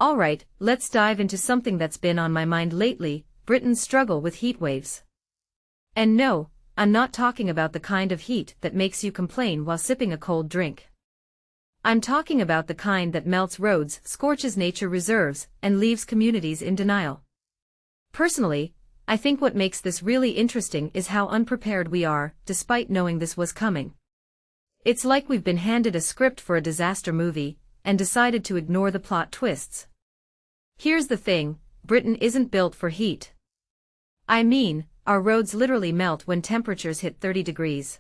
Alright, let's dive into something that's been on my mind lately, Britain's struggle with heatwaves. And no, I'm not talking about the kind of heat that makes you complain while sipping a cold drink. I'm talking about the kind that melts roads, scorches nature reserves, and leaves communities in denial. Personally, I think what makes this really interesting is how unprepared we are, despite knowing this was coming. It's like we've been handed a script for a disaster movie, and decided to ignore the plot twists. Here's the thing, Britain isn't built for heat. I mean, our roads literally melt when temperatures hit 30 degrees.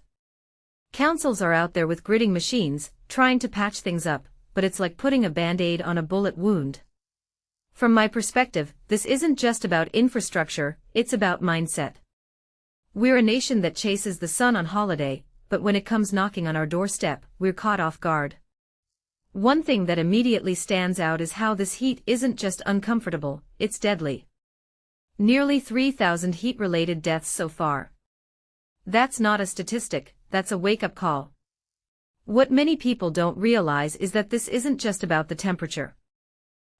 Councils are out there with gritting machines, trying to patch things up, but it's like putting a band-aid on a bullet wound. From my perspective, this isn't just about infrastructure, it's about mindset. We're a nation that chases the sun on holiday, but when it comes knocking on our doorstep, we're caught off guard. One thing that immediately stands out is how this heat isn't just uncomfortable, it's deadly. Nearly 3,000 heat-related deaths so far. That's not a statistic, that's a wake-up call. What many people don't realize is that this isn't just about the temperature.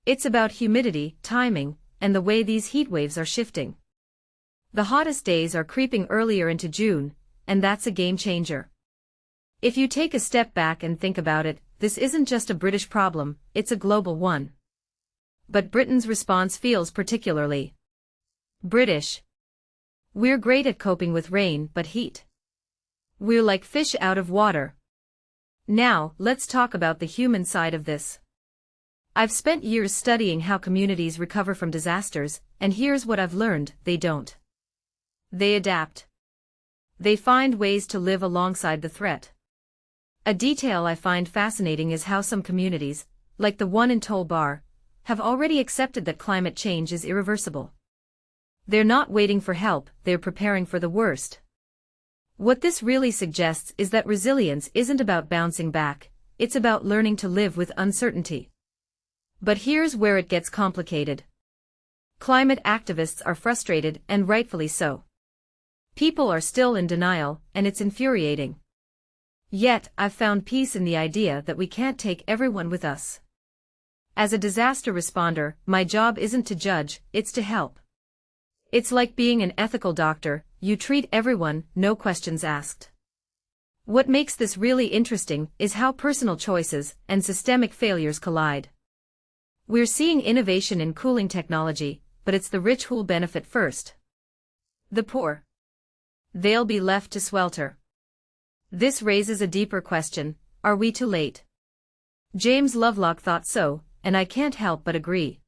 It's about humidity, timing, and the way these heatwaves are shifting. The hottest days are creeping earlier into June, and that's a game changer. If you take a step back and think about it, this isn't just a British problem, it's a global one. But Britain's response feels particularly British. We're great at coping with rain, but heat. We're like fish out of water. Now, let's talk about the human side of this. I've spent years studying how communities recover from disasters, and here's what I've learned: they don't. They adapt. They find ways to live alongside the threat. A detail I find fascinating is how some communities, like the one in Tolbar, have already accepted that climate change is irreversible. They're not waiting for help, they're preparing for the worst. What this really suggests is that resilience isn't about bouncing back, it's about learning to live with uncertainty. But here's where it gets complicated. Climate activists are frustrated, and rightfully so. People are still in denial, and it's infuriating. Yet, I've found peace in the idea that we can't take everyone with us. As a disaster responder, my job isn't to judge, it's to help. It's like being an ethical doctor, you treat everyone, no questions asked. What makes this really interesting is how personal choices and systemic failures collide. We're seeing innovation in cooling technology, but it's the rich who'll benefit first. The poor. They'll be left to swelter. This raises a deeper question: are we too late? James Lovelock thought so, and I can't help but agree.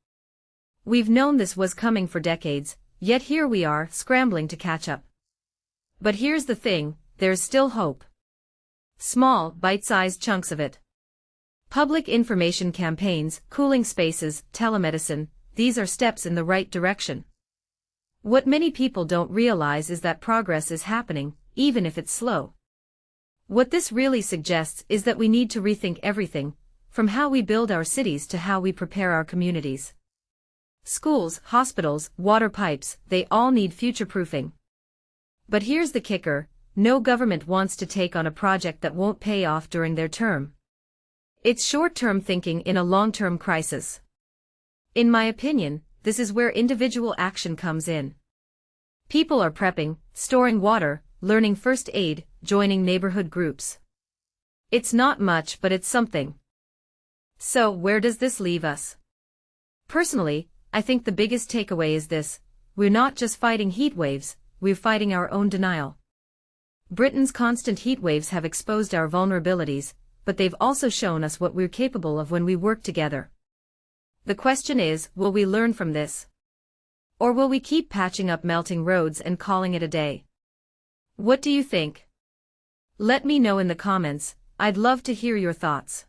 We've known this was coming for decades, yet here we are, scrambling to catch up. But here's the thing, there's still hope. Small, bite-sized chunks of it. Public information campaigns, cooling spaces, telemedicine, these are steps in the right direction. What many people don't realize is that progress is happening, even if it's slow. What this really suggests is that we need to rethink everything, from how we build our cities to how we prepare our communities. Schools, hospitals, water pipes, they all need future-proofing. But here's the kicker: no government wants to take on a project that won't pay off during their term. It's short-term thinking in a long-term crisis. In my opinion, this is where individual action comes in. People are prepping, storing water, learning first aid, joining neighborhood groups. It's not much, but it's something. So, where does this leave us? Personally, I think the biggest takeaway is this: we're not just fighting heat waves, we're fighting our own denial. Britain's constant heat waves have exposed our vulnerabilities, but they've also shown us what we're capable of when we work together. The question is, will we learn from this? Or will we keep patching up melting roads and calling it a day? What do you think? Let me know in the comments, I'd love to hear your thoughts.